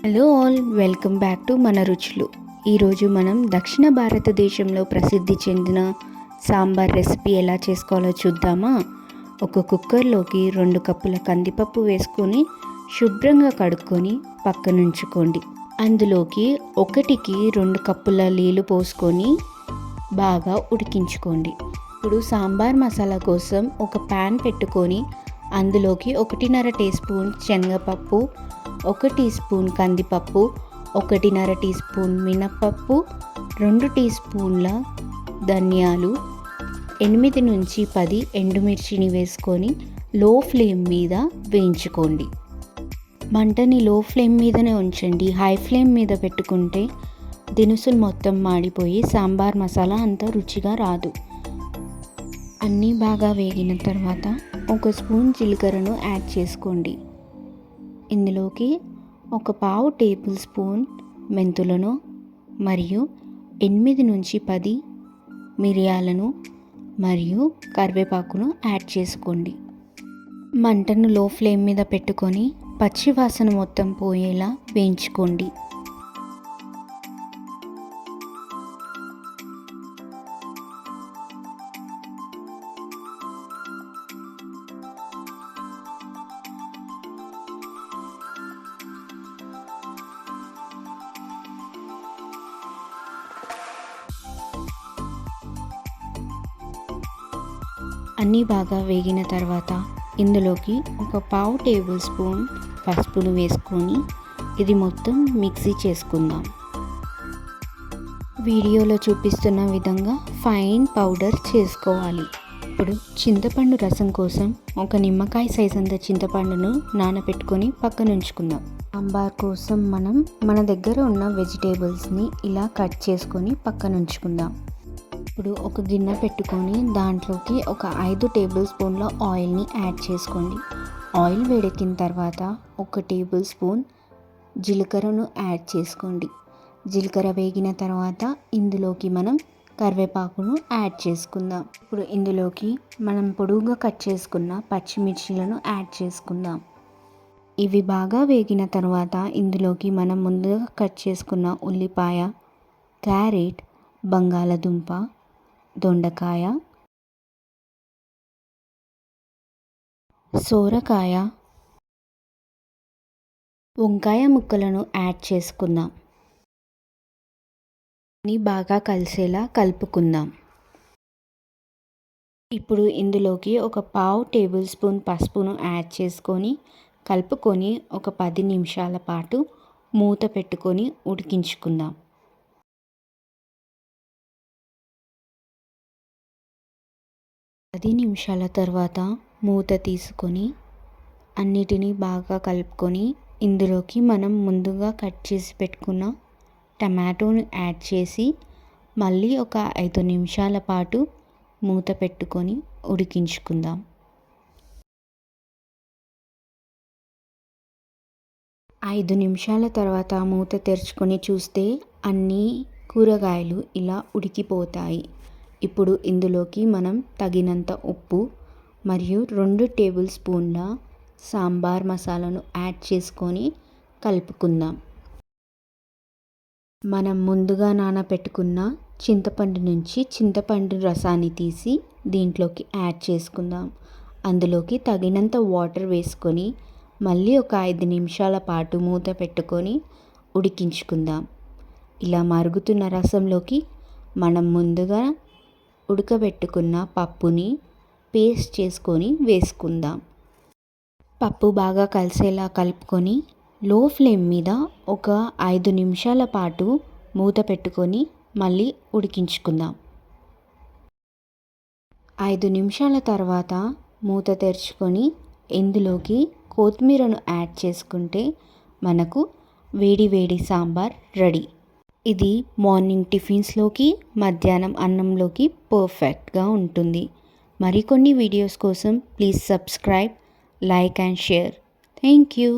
Hello all, welcome back to మన రుచులు. ఈరోజు మనం దక్షిణ భారతదేశంలో ప్రసిద్ధి చెందిన సాంబార్ రెసిపీ ఎలా చేసుకోవాలో చూద్దామా. ఒక కుక్కర్లోకి 2 కప్పుల కందిపప్పు వేసుకొని శుభ్రంగా కడుక్కొని పక్కనుంచుకోండి. అందులోకి 1కి 2 కప్పుల నీళ్ళు పోసుకొని బాగా ఉడికించుకోండి. ఇప్పుడు సాంబార్ మసాలా కోసం ఒక ప్యాన్ పెట్టుకొని అందులోకి 1.5 టీ స్పూన్ శనగపప్పు, 1 టీ స్పూన్ కందిపప్పు, 1.5 టీ స్పూన్ మినప్పప్పు, 2 టీ స్పూన్ల ధనియాలు, 8 నుంచి 10 ఎండుమిర్చిని వేసుకొని లో ఫ్లేమ్ మీద వేయించుకోండి. మంటని లో ఫ్లేమ్ మీదనే ఉంచండి. హై ఫ్లేమ్ మీద పెట్టుకుంటే దినుసులు మొత్తం మాడిపోయి సాంబార్ మసాలా అంత రుచిగా రాదు. అన్నీ బాగా వేగిన తర్వాత 1 స్పూన్ జీలకర్రను యాడ్ చేసుకోండి. ఇందులోకి 1/2 టేబుల్ స్పూన్ మెంతులను మరియు 8 నుంచి 10 మిరియాలను మరియు కరివేపాకును యాడ్ చేసుకోండి. మంటను లో ఫ్లేమ్ మీద పెట్టుకొని పచ్చి వాసన మొత్తం పోయేలా వేయించుకోండి. అన్నీ బాగా వేగిన తర్వాత ఇందులోకి 1/2 టేబుల్ స్పూన్ పసుపును వేసుకొని ఇది మొత్తం మిక్సీ చేసుకుందాం. వీడియోలో చూపిస్తున్న విధంగా ఫైన్ పౌడర్ చేసుకోవాలి. ఇప్పుడు చింతపండు రసం కోసం 1 నిమ్మకాయ సైజ్ అంత చింతపండును నానబెట్టుకొని పక్కన ఉంచుకుందాం. సాంబార్ కోసం మన దగ్గర ఉన్న వెజిటేబుల్స్ని ఇలా కట్ చేసుకొని పక్కన ఉంచుకుందాం. ఇప్పుడు ఒక గిన్నె పెట్టుకొని దాంట్లోకి 5 టేబుల్ స్పూన్ల ఆయిల్ని యాడ్ చేసుకోండి. ఆయిల్ వేడెక్కిన తర్వాత 1 టేబుల్ స్పూన్ జీలకర్రను యాడ్ చేసుకోండి. జీలకర్ర వేగిన తర్వాత ఇందులోకి మనం కరివేపాకును యాడ్ చేసుకుందాం. ఇప్పుడు ఇందులోకి మనం పొడువుగా కట్ చేసుకున్న పచ్చిమిర్చిలను యాడ్ చేసుకుందాం. ఇవి బాగా వేగిన తర్వాత ఇందులోకి మనం ముందుగా కట్ చేసుకున్న ఉల్లిపాయ, క్యారెట్, బంగాళదుంప, దొండకాయ, సోరకాయ, వంకాయ ముక్కలను యాడ్ చేసుకుందాం. అన్నీ బాగా కలిసేలా కలుపుకుందాం. ఇప్పుడు ఇందులోకి 1/2 టేబుల్ స్పూన్ పసుపును యాడ్ చేసుకొని కలుపుకొని 10 నిమిషాల పాటు మూత పెట్టుకొని ఉడికించుకుందాం. 10 నిమిషాల తర్వాత మూత తీసుకొని అన్నిటినీ బాగా కలుపుకొని ఇందులోకి మనం ముందుగా కట్ చేసి పెట్టుకున్న టమాటోను యాడ్ చేసి మళ్ళీ 5 నిమిషాల పాటు మూత పెట్టుకొని ఉడికించుకుందాం. 5 నిమిషాల తర్వాత మూత తెరుచుకొని చూస్తే అన్ని కూరగాయలు ఇలా ఉడికిపోతాయి. ఇప్పుడు ఇందులోకి మనం తగినంత ఉప్పు మరియు 2 టేబుల్ స్పూన్ల సాంబార్ మసాలాను యాడ్ చేసుకొని కలుపుకుందాం. మనం ముందుగా నానబెట్టుకున్న చింతపండు నుంచి చింతపండు రసాన్ని తీసి దీంట్లోకి యాడ్ చేసుకుందాం. అందులోకి తగినంత వాటర్ వేసుకొని మళ్ళీ 5 నిమిషాల పాటు మూత పెట్టుకొని ఉడికించుకుందాం. ఇలా మరుగుతున్న రసంలోకి మనం ముందుగా ఉడకబెట్టుకున్న పప్పుని పేస్ట్ చేసుకొని వేసుకుందాం. పప్పు బాగా కలిసేలా కలుపుకొని లో ఫ్లేమ్ మీద 5 నిమిషాల పాటు మూత పెట్టుకొని మళ్ళీ ఉడికించుకుందాం. 5 నిమిషాల తర్వాత మూత తెరుచుకొని ఇందులోకి కొత్తిమీరను యాడ్ చేసుకుంటే మనకు వేడి వేడి సాంబార్ రెడీ. ఇది మార్నింగ్ టిఫిన్స్లోకి, మధ్యాహ్నం అన్నంలోకి పర్ఫెక్ట్గా ఉంటుంది. మరికొన్ని వీడియోస్ కోసం please subscribe, like and share. Thank you.